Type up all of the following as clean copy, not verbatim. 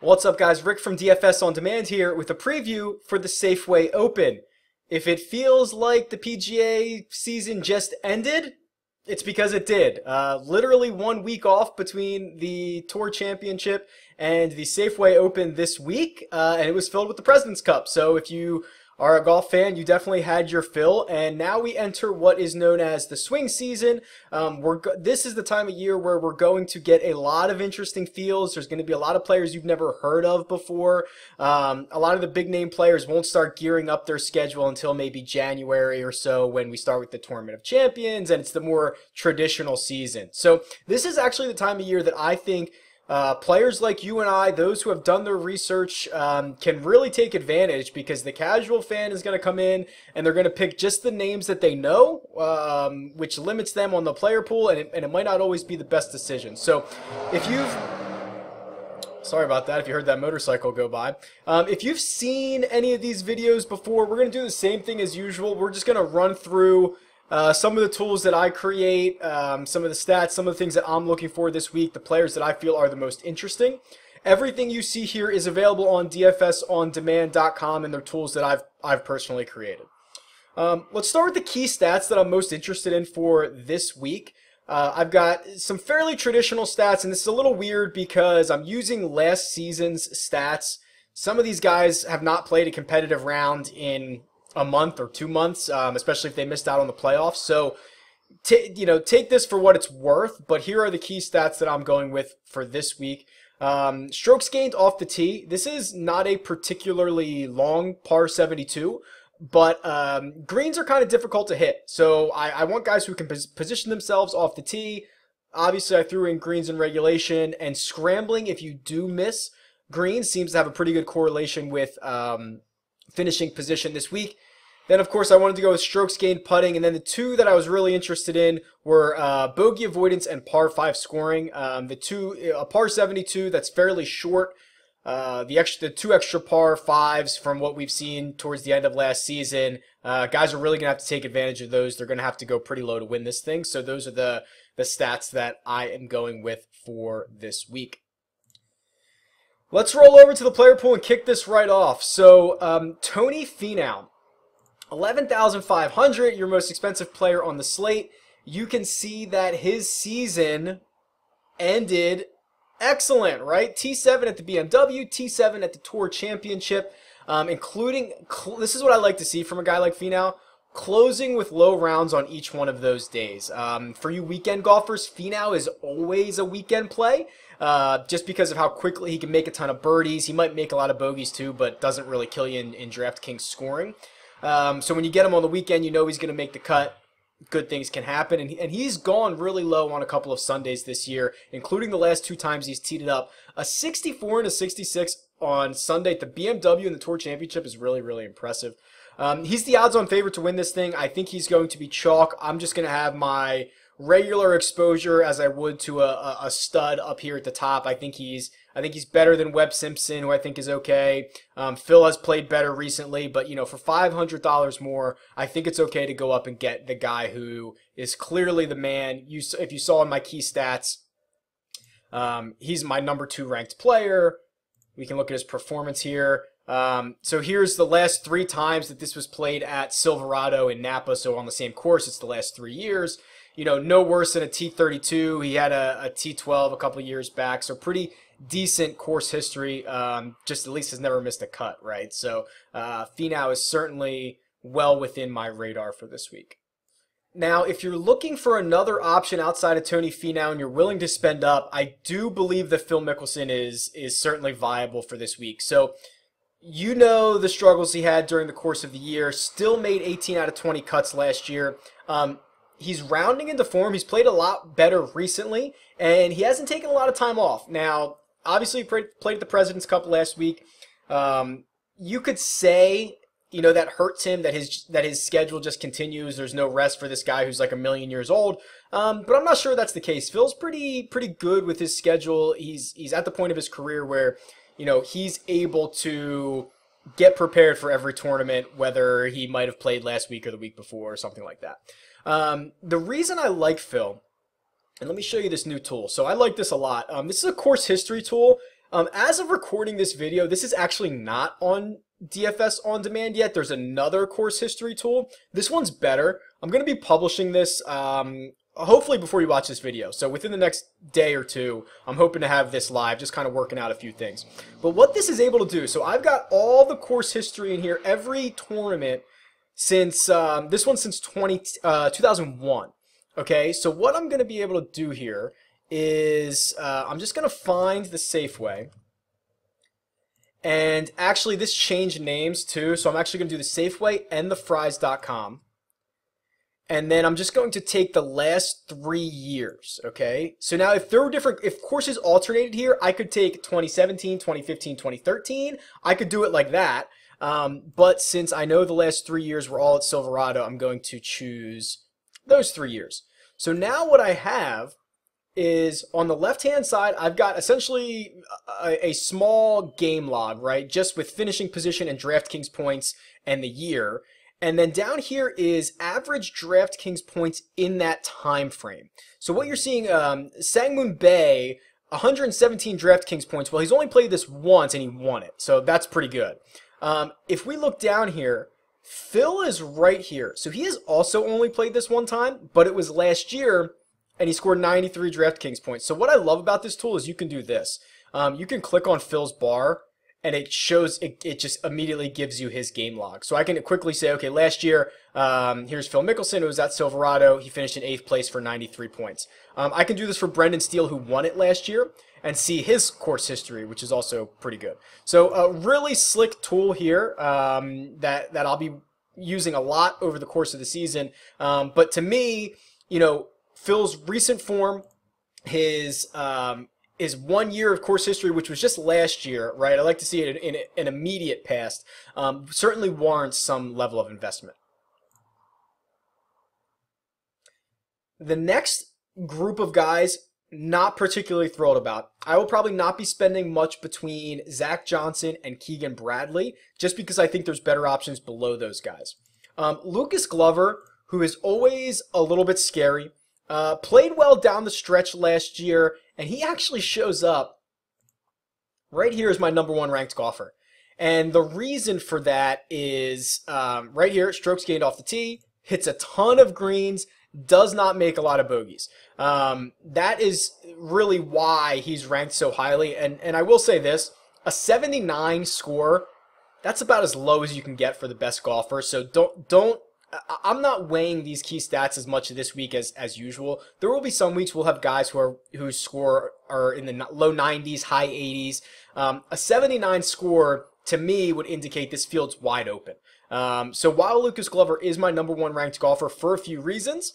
What's up, guys? Rick from DFS On Demand here with a preview for the Safeway Open. If it feels like the PGA season just ended, it's because it did. Literally 1 week off between the Tour Championship and the Safeway Open this week, and it was filled with the President's Cup. So if you are a golf fan, you definitely had your fill, and now we enter what is known as the swing season. This is the time of year where we're going to get a lot of interesting fields. There's going to be a lot of players you've never heard of before. A lot of the big name players won't start gearing up their schedule until maybe January or so, when we start with the Tournament of Champions, and it's the more traditional season. So this is actually the time of year that I think players like you and I, those who have done their research, can really take advantage, because the casual fan is going to come in and they're going to pick just the names that they know, which limits them on the player pool, and it might not always be the best decision. So if you've... Sorry about that if you heard that motorcycle go by. If you've seen any of these videos before, we're going to do the same thing as usual. We're just going to run through some of the tools that I create, some of the stats, some of the things that I'm looking for this week, the players that I feel are the most interesting. Everything you see here is available on dfsondemand.com, and they're tools that I've personally created. Let's start with the key stats that I'm most interested in for this week. I've got some fairly traditional stats, and this is a little weird because I'm using last season's stats. Some of these guys have not played a competitive round in a month or 2 months, especially if they missed out on the playoffs. So, take this for what it's worth, but here are the key stats that I'm going with for this week. Strokes gained off the tee. This is not a particularly long par 72, but greens are kind of difficult to hit. So I want guys who can position themselves off the tee. Obviously, I threw in greens in regulation, and scrambling, if you do miss greens, seems to have a pretty good correlation with finishing position this week. Then, of course, I wanted to go with strokes gained putting, and then the two that I was really interested in were bogey avoidance and par 5 scoring. A par 72 that's fairly short. The two extra par 5s from what we've seen towards the end of last season. Guys are really going to have to take advantage of those. They're going to have to go pretty low to win this thing. So those are the stats that I am going with for this week. Let's roll over to the player pool and kick this right off. So, Tony Finau, 11,500, your most expensive player on the slate. You can see that his season ended excellent, right? T7 at the BMW, T7 at the Tour Championship, including, this is what I like to see from a guy like Finau, closing with low rounds on each one of those days. For you weekend golfers, Finau is always a weekend play, just because of how quickly he can make a ton of birdies. He might make a lot of bogeys too, but doesn't really kill you in DraftKings scoring. So when you get him on the weekend, you know he's going to make the cut. Good things can happen, and he's gone really low on a couple of Sundays this year, including the last 2 times he's teed it up. A 64 and a 66 on Sunday at the BMW and the Tour Championship is really, really impressive. He's the odds-on favorite to win this thing. I think he's going to be chalk. I'm just going to have my regular exposure as I would to a stud up here at the top. I think he's better than Webb Simpson, who I think is okay. Phil has played better recently, but for $500 more, I think it's okay to go up and get the guy who is clearly the man. If you saw in my key stats, he's my number 2 ranked player. We can look at his performance here. So here's the last 3 times that this was played at Silverado in Napa, so on the same course. It's the last 3 years. No worse than a T32. He had a T12 a couple of years back, so pretty decent course history. Just at least has never missed a cut, right? So Finau is certainly well within my radar for this week. Now, if you're looking for another option outside of Tony Finau and you're willing to spend up, I do believe that Phil Mickelson is certainly viable for this week. So the struggles he had during the course of the year. Still made 18 out of 20 cuts last year. He's rounding into form. He's played a lot better recently, and he hasn't taken a lot of time off. Now, obviously, he played at the President's Cup last week. You could say, that hurts him, that his schedule just continues. There's no rest for this guy who's like a million years old. But I'm not sure that's the case. Phil's pretty good with his schedule. He's at the point of his career where, he's able to get prepared for every tournament, whether he might have played last week or the week before or something like that. The reason I like Phil, and let me show you this new tool. So I like this a lot. This is a course history tool. As of recording this video, this is actually not on DFS On Demand yet. There's another course history tool. This one's better. I'm going to be publishing this hopefully before you watch this video. So within the next day or two, I'm hoping to have this live, just kind of working out a few things. But what this is able to do, so I've got all the course history in here, every tournament since, this one since 2001. Okay, so what I'm going to be able to do here is I'm just going to find the Safeway. And actually, this changed names too, so I'm actually going to do the Safeway and the Fries.com. And then I'm just going to take the last 3 years, okay? So now if there were if courses alternated here, I could take 2017, 2015, 2013. I could do it like that. But since I know the last 3 years were all at Silverado, I'm going to choose those 3 years. So now what I have is on the left-hand side, I've got essentially a small game log, right? Just with finishing position and DraftKings points and the year. And then down here is average DraftKings points in that time frame. So what you're seeing, Sangmoon Bae, 117 DraftKings points. Well, he's only played this once and he won it. So that's pretty good. If we look down here, Phil is right here. So he has also only played this one time, but it was last year, and he scored 93 DraftKings points. So what I love about this tool is you can do this. You can click on Phil's bar, and it shows, it just immediately gives you his game log. So I can quickly say, okay, last year, here's Phil Mickelson, who was at Silverado. He finished in 8th place for 93 points. I can do this for Brendan Steele, who won it last year, and see his course history, which is also pretty good. So a really slick tool here that I'll be using a lot over the course of the season. But to me, you know, Phil's recent form, his 1 year of course history, which was just last year, right? I like to see it in an immediate past. Certainly warrants some level of investment. The next group of guys, not particularly thrilled about. I will probably not be spending much between Zach Johnson and Keegan Bradley, just because I think there's better options below those guys. Lucas Glover, who is always a little bit scary, played well down the stretch last year, and he actually shows up right here as my #1 ranked golfer. And the reason for that is right here, strokes gained off the tee, hits a ton of greens, does not make a lot of bogeys. That is really why he's ranked so highly. And I will say this, a 79 score, that's about as low as you can get for the best golfer. So I'm not weighing these key stats as much this week as usual. There will be some weeks we'll have guys whose score are in the low 90s, high 80s. A 79 score to me would indicate this field's wide open. So while Lucas Glover is my #1 ranked golfer for a few reasons,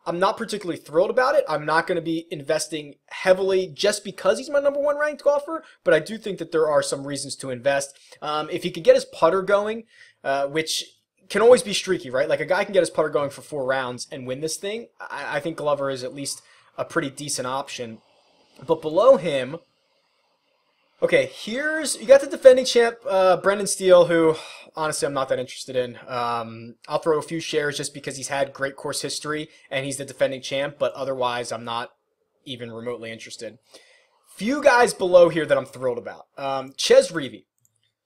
I'm not particularly thrilled about it. I'm not going to be investing heavily just because he's my #1 ranked golfer, but I do think that there are some reasons to invest. If he could get his putter going, which can always be streaky, right? Like a guy can get his putter going for 4 rounds and win this thing. I think Glover is at least a pretty decent option. But below him, okay, you got the defending champ, Brendan Steele, who honestly I'm not that interested in. I'll throw a few shares just because he's had great course history and he's the defending champ, but otherwise I'm not even remotely interested. Few guys below here that I'm thrilled about. Chez Reavie.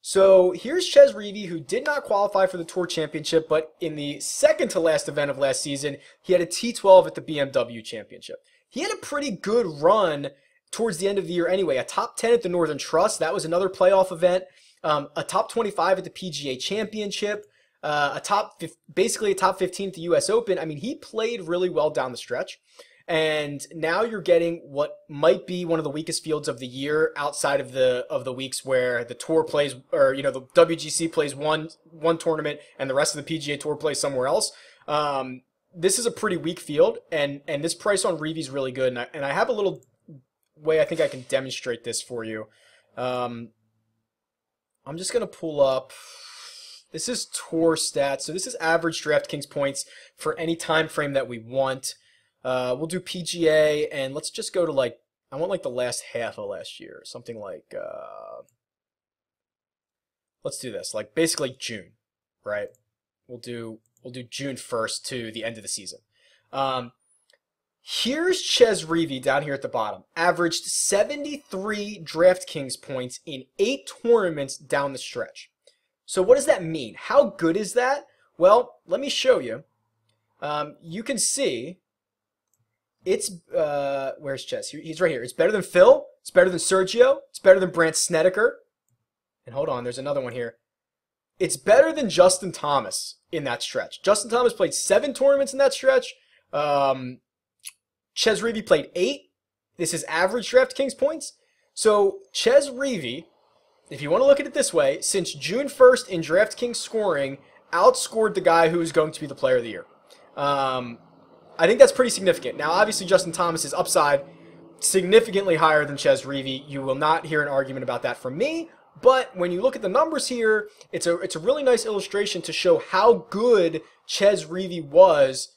So here's Chez Reavie, who did not qualify for the Tour Championship, but in the second to last event of last season, he had a T12 at the BMW Championship. He had a pretty good run towards the end of the year anyway. A top 10 at the Northern Trust, that was another playoff event. A top 25 at the PGA Championship. Basically a top 15 at the US Open. I mean, he played really well down the stretch. And now you're getting what might be one of the weakest fields of the year outside of the weeks where the Tour plays, or the WGC plays one tournament and the rest of the PGA Tour plays somewhere else. This is a pretty weak field, and this price on Reavie is really good. And I have a little way I think I can demonstrate this for you. I'm just gonna pull up. This is Tour stats, so this is average DraftKings points for any time frame that we want. We'll do PGA, and let's just go to I want the last half of last year, something like, let's do this, basically June, right? We'll do June 1st to the end of the season. Here's Chez Reavie down here at the bottom. Averaged 73 DraftKings points in 8 tournaments down the stretch. So what does that mean? How good is that? Well, let me show you. You can see it's, where's Chez? He's right here. It's better than Phil. It's better than Sergio. It's better than Brandt Snedeker. And hold on, there's another one here. It's better than Justin Thomas in that stretch. Justin Thomas played 7 tournaments in that stretch. Chez Reavie played 8. This is average DraftKings points. So Chez Reavie, if you want to look at it this way, since June 1st in DraftKings scoring, outscored the guy who is going to be the player of the year. I think that's pretty significant. Now, obviously, Justin Thomas's upside significantly higher than Chez Reavie. You will not hear an argument about that from me. But when you look at the numbers here, it's a really nice illustration to show how good Chez Reavie was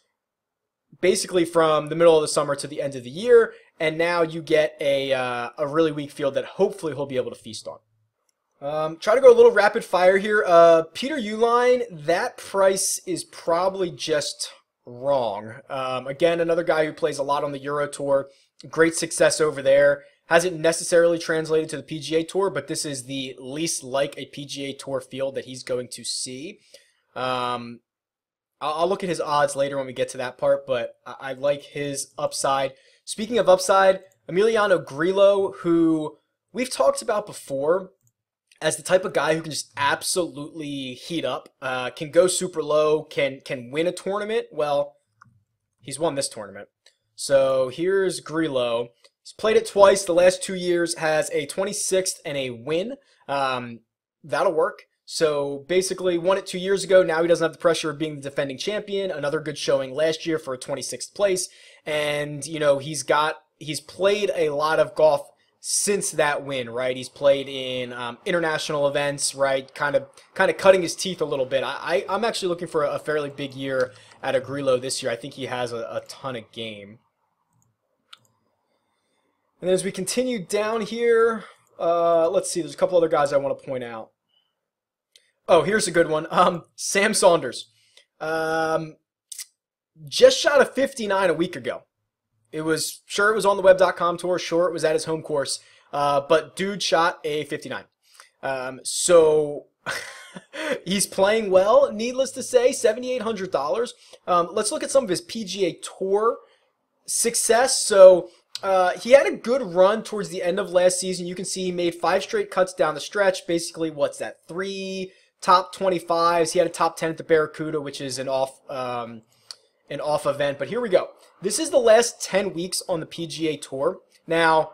basically from the middle of the summer to the end of the year, and now you get a really weak field that hopefully he'll be able to feast on. Try to go a little rapid fire here. Peter Uihlein, that price is probably just wrong. Again, another guy who plays a lot on the Euro Tour, great success over there. Hasn't necessarily translated to the PGA Tour, but this is the least like a PGA Tour field that he's going to see. I'll look at his odds later when we get to that part, but I like his upside. Speaking of upside, Emiliano Grillo, who we've talked about before as the type of guy who can just absolutely heat up, can go super low, can win a tournament. Well, he's won this tournament. So here's Grillo. He's played it twice. The last 2 years has a 26th and a win. That'll work. So basically won it 2 years ago. Now he doesn't have the pressure of being the defending champion. Another good showing last year for a 26th place. And, you know, he's played a lot of golf since that win, right? He's played in international events, right? Kind of cutting his teeth a little bit. I'm actually looking for a fairly big year out of Grillo this year. I think he has a ton of game. And then as we continue down here, let's see, there's a couple other guys I want to point out. Oh, here's a good one. Sam Saunders. Just shot a 59 a week ago. It was on the web.com tour, sure it was at his home course, but dude shot a 59. So he's playing well, needless to say, $7,800. Let's look at some of his PGA Tour success. So he had a good run towards the end of last season. You can see he made 5 straight cuts down the stretch. Basically, what's that? 3 top 25s. He had a top 10 at the Barracuda, which is an off event. But here we go. This is the last 10 weeks on the PGA Tour. Now,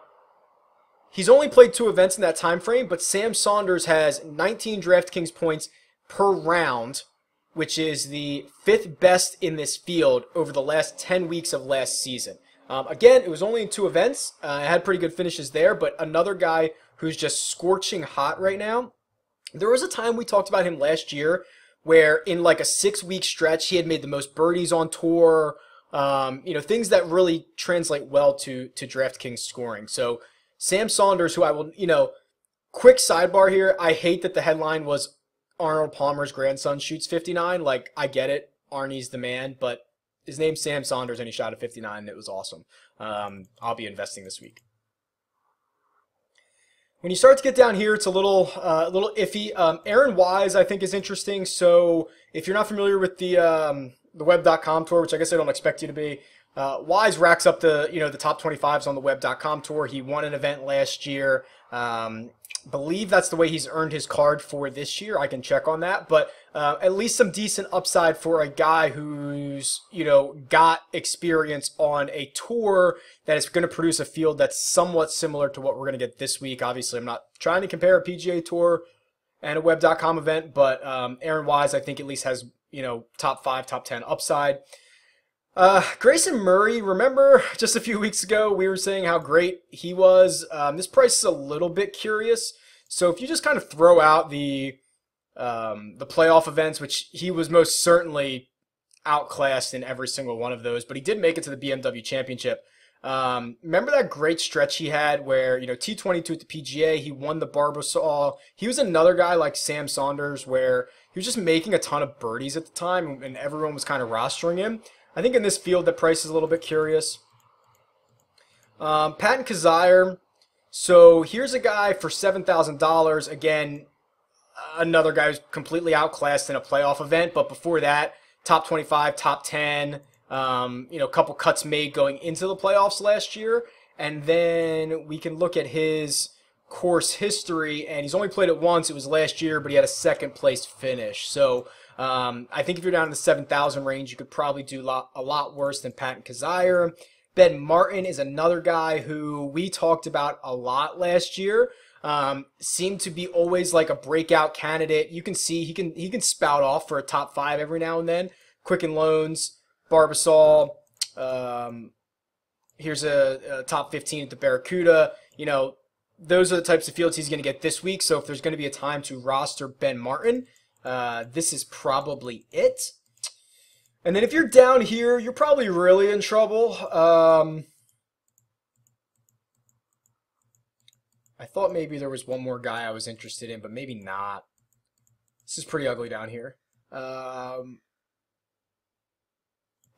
he's only played 2 events in that time frame, but Sam Saunders has 19 DraftKings points per round, which is the 5th best in this field over the last 10 weeks of last season. Again, it was only in 2 events. I had pretty good finishes there, but another guy who's just scorching hot right now. There was a time we talked about him last year where in like a 6-week stretch, he had made the most birdies on tour, you know, things that really translate well to DraftKings scoring. So Sam Saunders, who I will, you know, quick sidebar here. I hate that the headline was Arnold Palmer's grandson shoots 59. Like, I get it. Arnie's the man, but his name's Sam Saunders, and he shot a 59, and it was awesome. I'll be investing this week. When you start to get down here, it's a little iffy. Aaron Wise, I think, is interesting. So if you're not familiar with the web.com tour, which I guess I don't expect you to be, Wise racks up the top 25s on the web.com tour. He won an event last year. Believe that's the way he's earned his card for this year. I can check on that, but at least some decent upside for a guy who's, you know, got experience on a tour that is going to produce a field that's somewhat similar to what we're going to get this week. Obviously, I'm not trying to compare a PGA Tour and a web.com event, but Aaron Wise, I think, at least has, you know, top 5, top 10 upside. Grayson Murray, remember just a few weeks ago we were saying how great he was. This price is a little bit curious. So if you just kind of throw out the playoff events, which he was most certainly outclassed in every single one of those, but he did make it to the BMW Championship. Remember that great stretch he had where, you know, T22 at the PGA, he won the Barbasol. He was another guy like Sam Saunders where he was just making a ton of birdies at the time and everyone was kind of rostering him. I think in this field, the price is a little bit curious. Patton Kizzire. So here's a guy for $7,000. Again, another guy who's completely outclassed in a playoff event. But before that, top 25, top 10. A couple cuts made going into the playoffs last year. And then we can look at his course history, and he's only played it once. It was last year, but he had a second place finish. So I think if you're down in the 7,000 range, you could probably do a lot worse than Patton Kizzire. Ben Martin is another guy who we talked about a lot last year. Seemed to be always like a breakout candidate. You can see he can spout off for a top 5 every now and then. Quicken Loans, Barbasol. Here's a top 15 at the Barracuda. Those are the types of fields he's going to get this week. So if there's going to be a time to roster Ben Martin, this is probably it. And then if you're down here, you're probably really in trouble. I thought maybe there was one more guy I was interested in, but maybe not. This is pretty ugly down here. Bo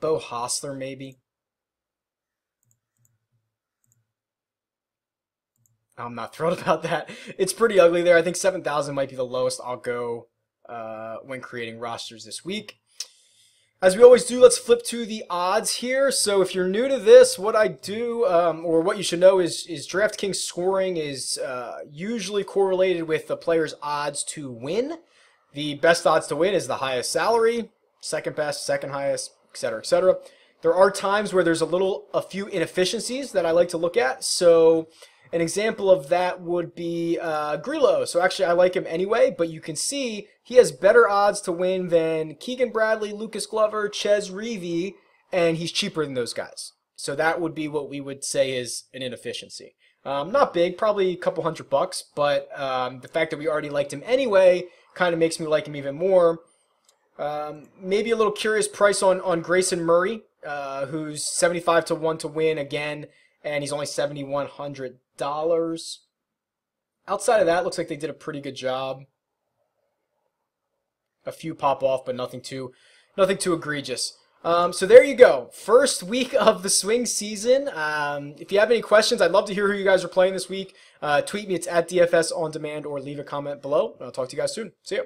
Hostler, maybe. I'm not thrilled about that. It's pretty ugly there. I think 7,000 might be the lowest I'll go when creating rosters this week. As we always do, let's flip to the odds here. So if you're new to this, what I do, or what you should know is DraftKings scoring is usually correlated with the player's odds to win. The best odds to win is the highest salary, second best, second highest, etc., etc. There are times where there's a few inefficiencies that I like to look at. So an example of that would be Grillo. So actually I like him anyway, but you can see he has better odds to win than Keegan Bradley, Lucas Glover, Chez Reavie, and he's cheaper than those guys. So that would be what we would say is an inefficiency. Not big, probably a couple $100, but the fact that we already liked him anyway kind of makes me like him even more. Maybe a little curious price on Grayson Murray, who's 75 to 1 to win again, and he's only $7,100. Outside of that, looks like they did a pretty good job. A few pop off, but nothing too egregious. So there you go. First week of the swing season. If you have any questions, I'd love to hear who you guys are playing this week. Tweet me. It's at DFS On Demand, or leave a comment below. I'll talk to you guys soon. See ya.